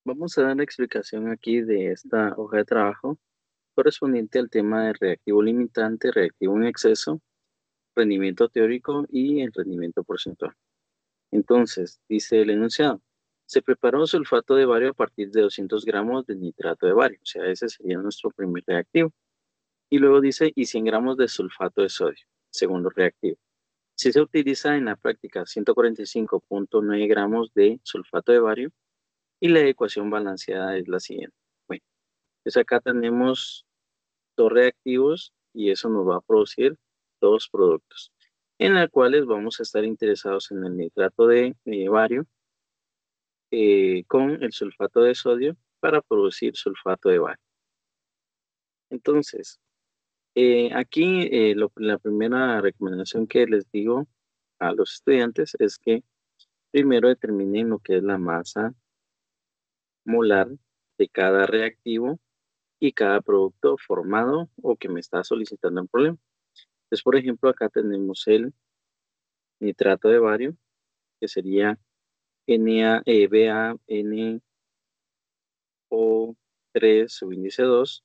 Vamos a dar la explicación aquí de esta hoja de trabajo correspondiente al tema de reactivo limitante, reactivo en exceso, rendimiento teórico y el rendimiento porcentual. Entonces, dice el enunciado, se preparó un sulfato de bario a partir de 200 gramos de nitrato de bario, o sea, ese sería nuestro primer reactivo. Y luego dice, y 100 gramos de sulfato de sodio, segundo reactivo. Si se utiliza en la práctica 145.9 gramos de sulfato de bario, y la ecuación balanceada es la siguiente. Bueno, pues acá tenemos dos reactivos y eso nos va a producir dos productos, en los cuales vamos a estar interesados en el nitrato de bario con el sulfato de sodio para producir sulfato de bario. Entonces, aquí la primera recomendación que les digo a los estudiantes es que primero determinen lo que es la masa molar de cada reactivo y cada producto formado o que me está solicitando un problema. Entonces, por ejemplo, acá tenemos el nitrato de bario, que sería BaNO3 subíndice 2.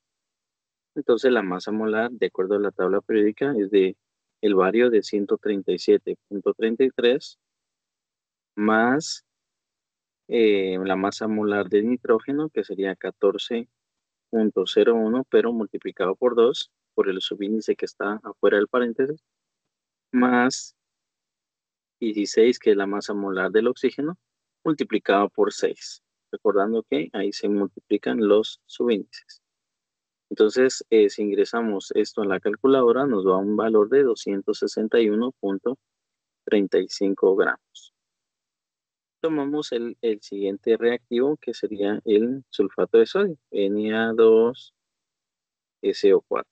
Entonces, la masa molar, de acuerdo a la tabla periódica, es de el bario de 137.33 más la masa molar de nitrógeno, que sería 14.01, pero multiplicado por 2 por el subíndice que está afuera del paréntesis, más 16, que es la masa molar del oxígeno, multiplicado por 6. Recordando que ahí se multiplican los subíndices. Entonces, si ingresamos esto a la calculadora, nos da un valor de 261.35 gramos. Tomamos el siguiente reactivo, que sería el sulfato de sodio, Na2SO4.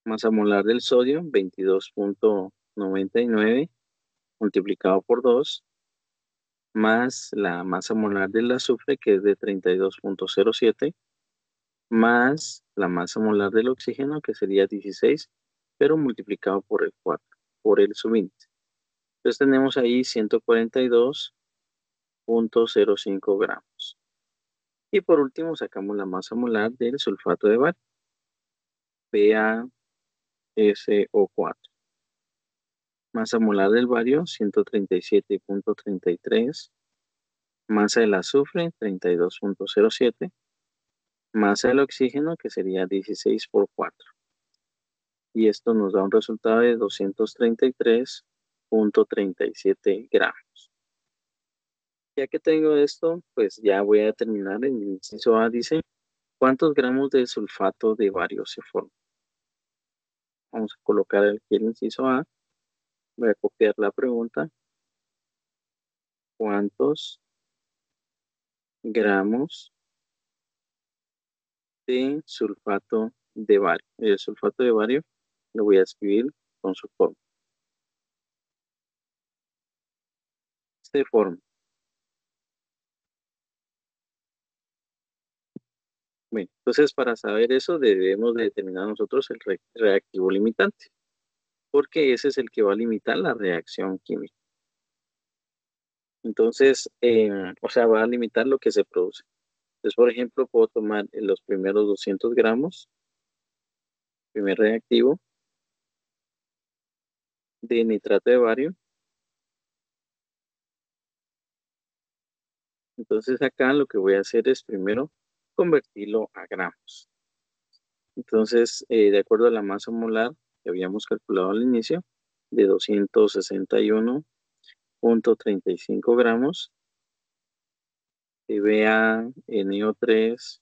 Masa molar del sodio, 22.99 multiplicado por 2, más la masa molar del azufre, que es de 32.07, más la masa molar del oxígeno, que sería 16, pero multiplicado por el 4, por el subíndice. Entonces tenemos ahí 142.05 gramos. Y por último sacamos la masa molar del sulfato de bario, BaSO4. Masa molar del bario, 137.33. Masa del azufre, 32.07. Masa del oxígeno, que sería 16 por 4. Y esto nos da un resultado de 233.37 gramos. Ya que tengo esto, pues ya voy a terminar. En el inciso A dice, ¿cuántos gramos de sulfato de bario se forman? Vamos a colocar aquí el inciso A. Voy a copiar la pregunta. ¿Cuántos gramos de sulfato de bario? El sulfato de bario lo voy a escribir con su forma. Se forma. Bueno, entonces para saber eso debemos de determinar nosotros el reactivo limitante, porque ese es el que va a limitar la reacción química. Entonces, o sea, va a limitar lo que se produce. Entonces, por ejemplo, puedo tomar los primeros 200 gramos, primer reactivo, de nitrato de bario. Entonces acá lo que voy a hacer es primero convertirlo a gramos. Entonces, de acuerdo a la masa molar que habíamos calculado al inicio, de 261.35 gramos, de BaNO3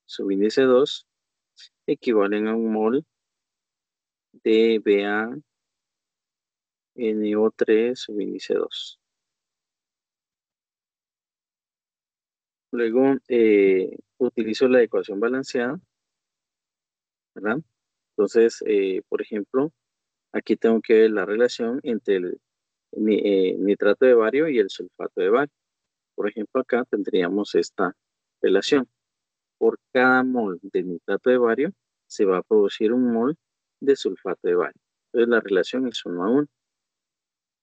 subíndice 2 equivalen a un mol de BaNO3 subíndice 2. Luego utilizo la ecuación balanceada, ¿verdad? Entonces, por ejemplo, aquí tengo que ver la relación entre el nitrato de bario y el sulfato de bario. Por ejemplo, acá tendríamos esta relación. Por cada mol de nitrato de bario se va a producir un mol de sulfato de bario. Entonces la relación es 1 a 1.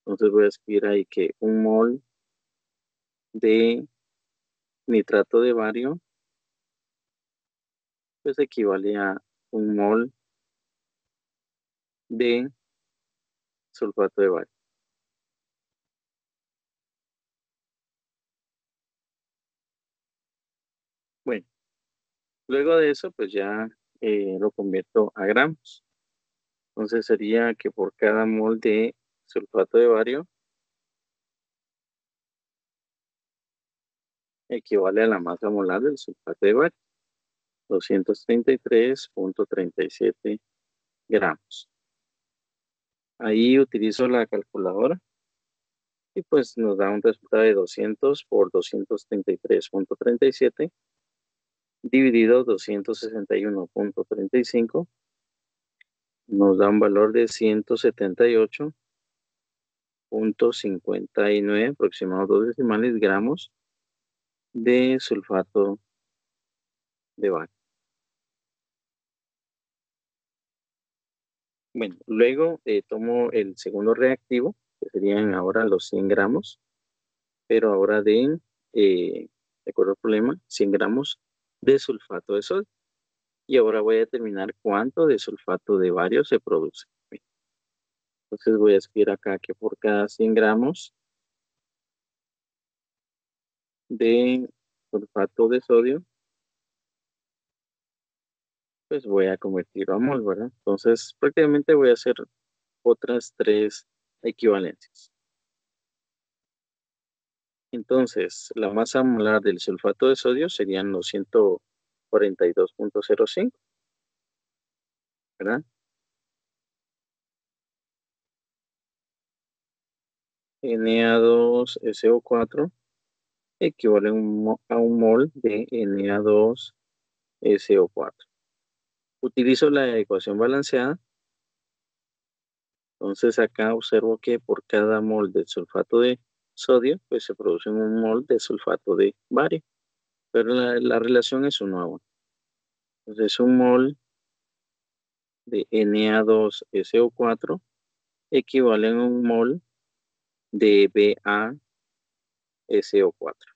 Entonces voy a escribir ahí que un mol de nitrato de bario, pues equivale a 1 mol de sulfato de bario. Bueno, luego de eso, pues ya lo convierto a gramos. Entonces sería que por cada mol de sulfato de bario equivale a la masa molar del sulfato de bario, 233,37 gramos. Ahí utilizo la calculadora y pues nos da un resultado de 200 por 233,37 dividido 261,35 nos da un valor de 178,59 aproximados 2 decimales gramos de sulfato de bario. Bueno, luego tomo el segundo reactivo, que serían ahora los 100 gramos, pero ahora de acuerdo al problema, 100 gramos de sulfato de sodio. Y ahora voy a determinar cuánto de sulfato de bario se produce. Bien, entonces voy a escribir acá que por cada 100 gramos de sulfato de sodio, pues voy a convertirlo a mol, ¿verdad? Entonces prácticamente voy a hacer otras tres equivalencias. Entonces, la masa molar del sulfato de sodio serían los 142,05, ¿verdad? Na2SO4 equivale a un mol de Na2SO4. Utilizo la ecuación balanceada, entonces acá observo que por cada mol de sulfato de sodio, pues se produce un mol de sulfato de bario, pero la relación es 1 a 1. Entonces un mol de Na2SO4 equivale a un mol de BaSO4.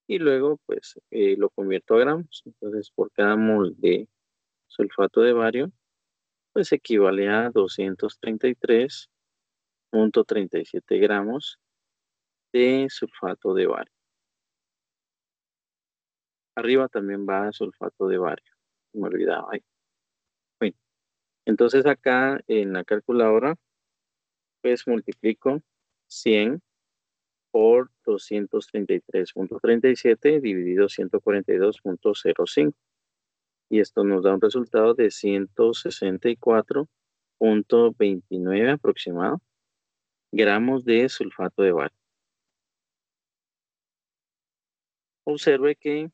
Y luego, pues, lo convierto a gramos. Entonces, por cada mol de sulfato de bario, pues equivale a 233,37 gramos de sulfato de bario. Arriba también va sulfato de bario. Me olvidaba ahí. Bueno, entonces acá en la calculadora, pues multiplico 100 por 233,37 dividido 142,05. Y esto nos da un resultado de 164,29 aproximado gramos de sulfato de bario. Observe que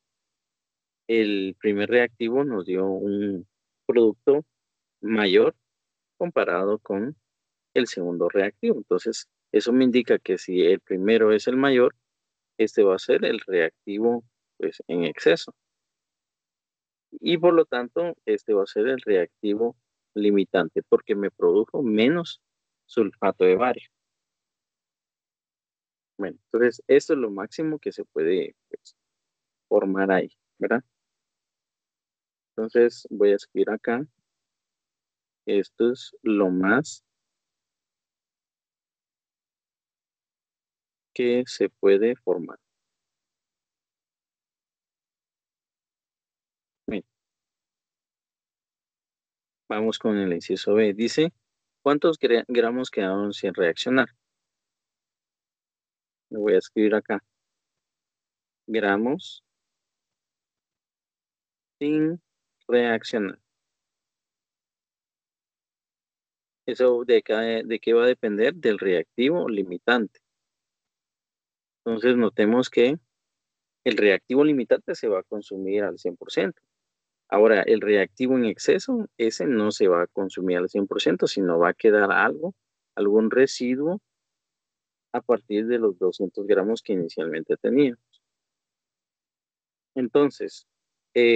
el primer reactivo nos dio un producto mayor comparado con el segundo reactivo. Entonces, eso me indica que si el primero es el mayor, este va a ser el reactivo pues, en exceso. Y por lo tanto, este va a ser el reactivo limitante porque me produjo menos sulfato de bario. Bueno, entonces esto es lo máximo que se puede pues, formar ahí, ¿verdad? Entonces voy a escribir acá, esto es lo más que se puede formar. Bien, vamos con el inciso B. Dice, ¿cuántos gramos quedaron sin reaccionar? Lo voy a escribir acá. Gramos sin reaccionar. Eso de qué va a depender del reactivo limitante. Entonces notemos que el reactivo limitante se va a consumir al 100%. Ahora, el reactivo en exceso, ese no se va a consumir al 100%, sino va a quedar algo, algún residuo a partir de los 200 gramos que inicialmente tenía. Entonces,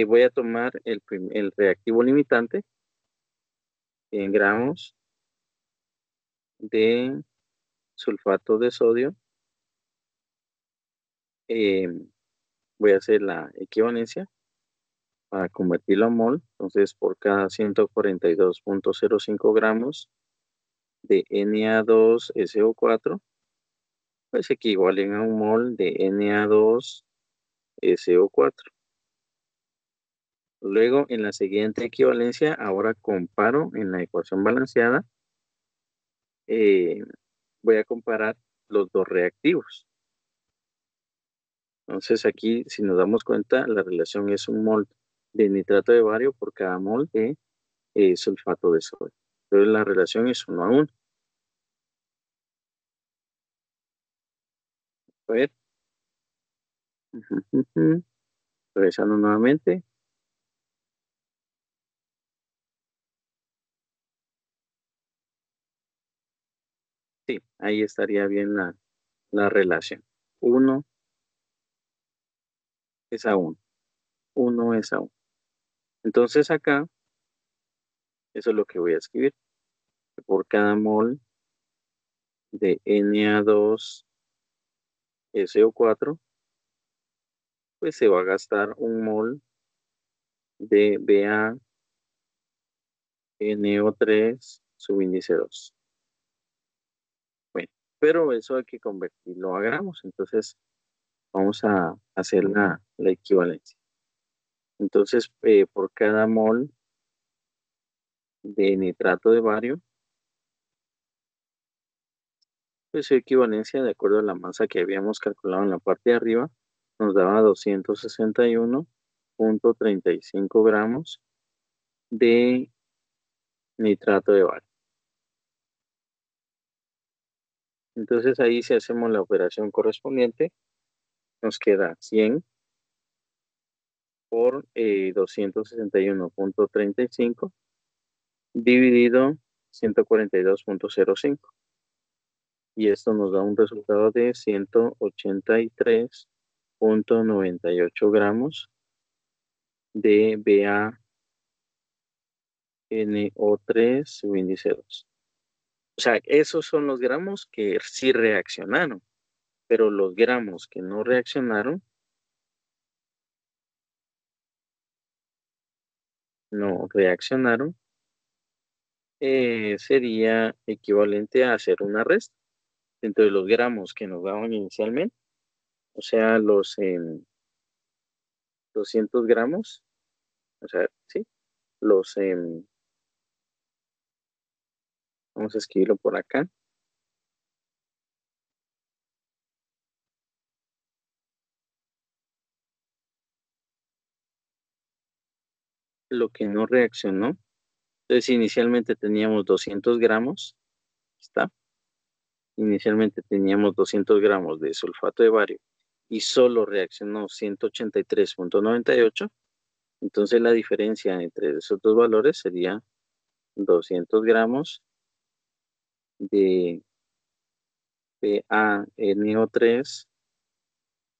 voy a tomar el reactivo limitante en gramos de sulfato de sodio eh, voy a hacer la equivalencia para convertirlo a mol. Entonces, por cada 142,05 gramos de Na2SO4, pues equivalen a un mol de Na2SO4. Luego, en la siguiente equivalencia, ahora comparo en la ecuación balanceada, eh, voy a comparar los dos reactivos. Entonces, aquí, si nos damos cuenta, la relación es un mol de nitrato de bario por cada mol de sulfato de sodio. Entonces, la relación es 1 a 1. A ver, regresando nuevamente. Sí, ahí estaría bien la relación. 1 es a 1. 1 es a 1. Entonces acá, eso es lo que voy a escribir. Por cada mol de Na2SO4, pues se va a gastar un mol de BaNO3 subíndice 2. Bueno, pero eso hay que convertirlo a gramos. Entonces vamos a hacer la equivalencia. Entonces, por cada mol de nitrato de bario, pues su equivalencia, de acuerdo a la masa que habíamos calculado en la parte de arriba, nos daba 261,35 gramos de nitrato de bario. Entonces ahí si hacemos la operación correspondiente, nos queda 100 por 261,35 dividido 142,05. Y esto nos da un resultado de 183,98 gramos de BaNO3 subíndice 2. O sea, esos son los gramos que sí reaccionaron, pero los gramos que no reaccionaron, sería equivalente a hacer una resta entre los gramos que nos daban inicialmente, o sea, los 200 gramos, o sea, sí, los, vamos a escribirlo por acá, lo que no reaccionó. Entonces, inicialmente teníamos 200 gramos, ¿está? Inicialmente teníamos 200 gramos de sulfato de bario y solo reaccionó 183,98. Entonces, la diferencia entre esos dos valores sería 200 gramos de PaNO3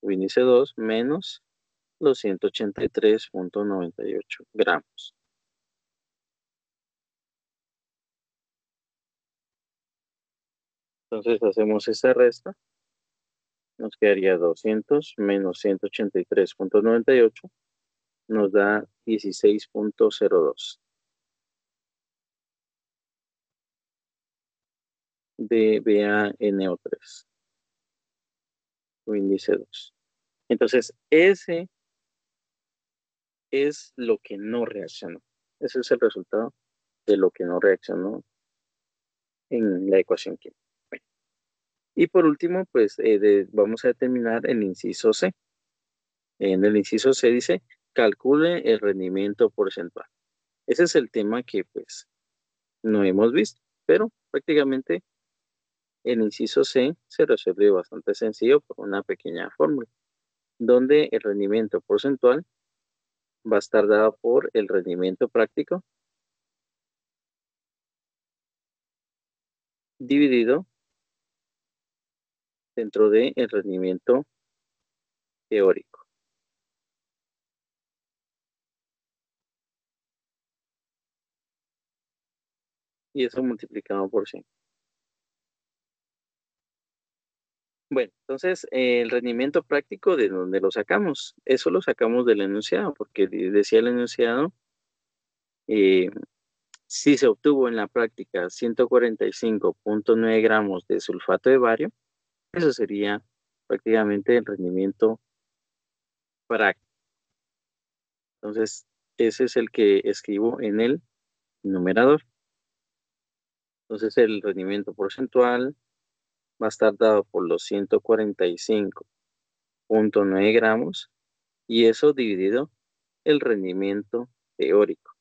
índice 2 menos los 183,98 gramos. Entonces hacemos esa resta, nos quedaría 200 menos 183,98, nos da 16,02 de BaNO3, índice 2. Entonces, ese es lo que no reaccionó. Ese es el resultado de lo que no reaccionó en la ecuación química. Bueno, y por último, pues vamos a determinar el inciso C. En el inciso C dice, calcule el rendimiento porcentual. Ese es el tema que pues no hemos visto, pero prácticamente el inciso C se resuelve bastante sencillo por una pequeña fórmula, donde el rendimiento porcentual va a estar dado por el rendimiento práctico dividido dentro del rendimiento teórico. Y eso multiplicado por 100. Bueno, entonces el rendimiento práctico, ¿de dónde lo sacamos? Eso lo sacamos del enunciado, porque decía el enunciado, eh, si se obtuvo en la práctica 145,9 gramos de sulfato de bario, eso sería prácticamente el rendimiento práctico. Entonces, ese es el que escribo en el numerador. Entonces, el rendimiento porcentual va a estar dado por los 145,9 gramos y eso dividido el rendimiento teórico.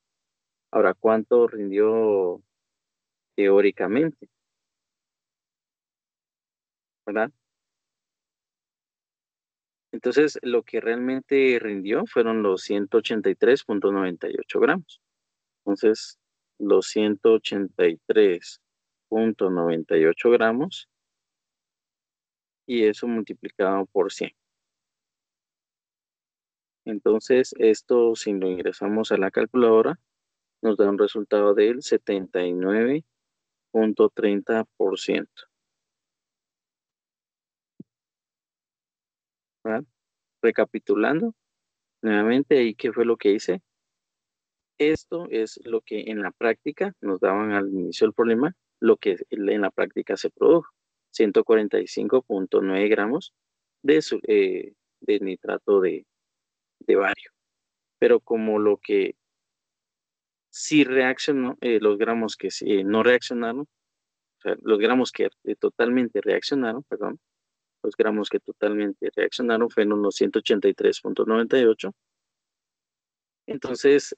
Ahora, ¿cuánto rindió teóricamente? ¿Verdad? Entonces, lo que realmente rindió fueron los 183,98 gramos. Entonces, los 183,98 gramos y eso multiplicado por 100. Entonces, esto si lo ingresamos a la calculadora, nos da un resultado del 79,30%. ¿Verdad? Recapitulando, nuevamente ahí, ¿qué fue lo que hice? Esto es lo que en la práctica nos daban al inicio del problema, lo que en la práctica se produjo. 145,9 gramos de nitrato de bario. Pero como lo que sí reaccionó, los gramos que sí, no reaccionaron, o sea, los gramos que totalmente reaccionaron, perdón, los gramos que totalmente reaccionaron fueron los 183,98. Entonces,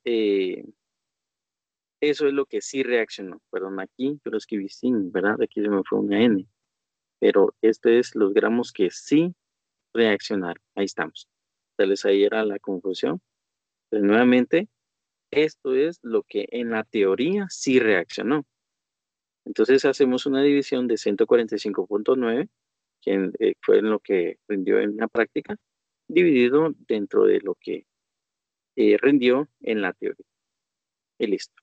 eso es lo que sí reaccionó. Perdón, aquí yo lo escribí sin, ¿verdad? Aquí se me fue una N. Pero este es los gramos que sí reaccionaron. Ahí estamos. Entonces ahí era la confusión. Entonces, nuevamente, esto es lo que en la teoría sí reaccionó. Entonces hacemos una división de 145,9, que fue en lo que rindió en la práctica, dividido dentro de lo que rindió en la teoría. Y listo.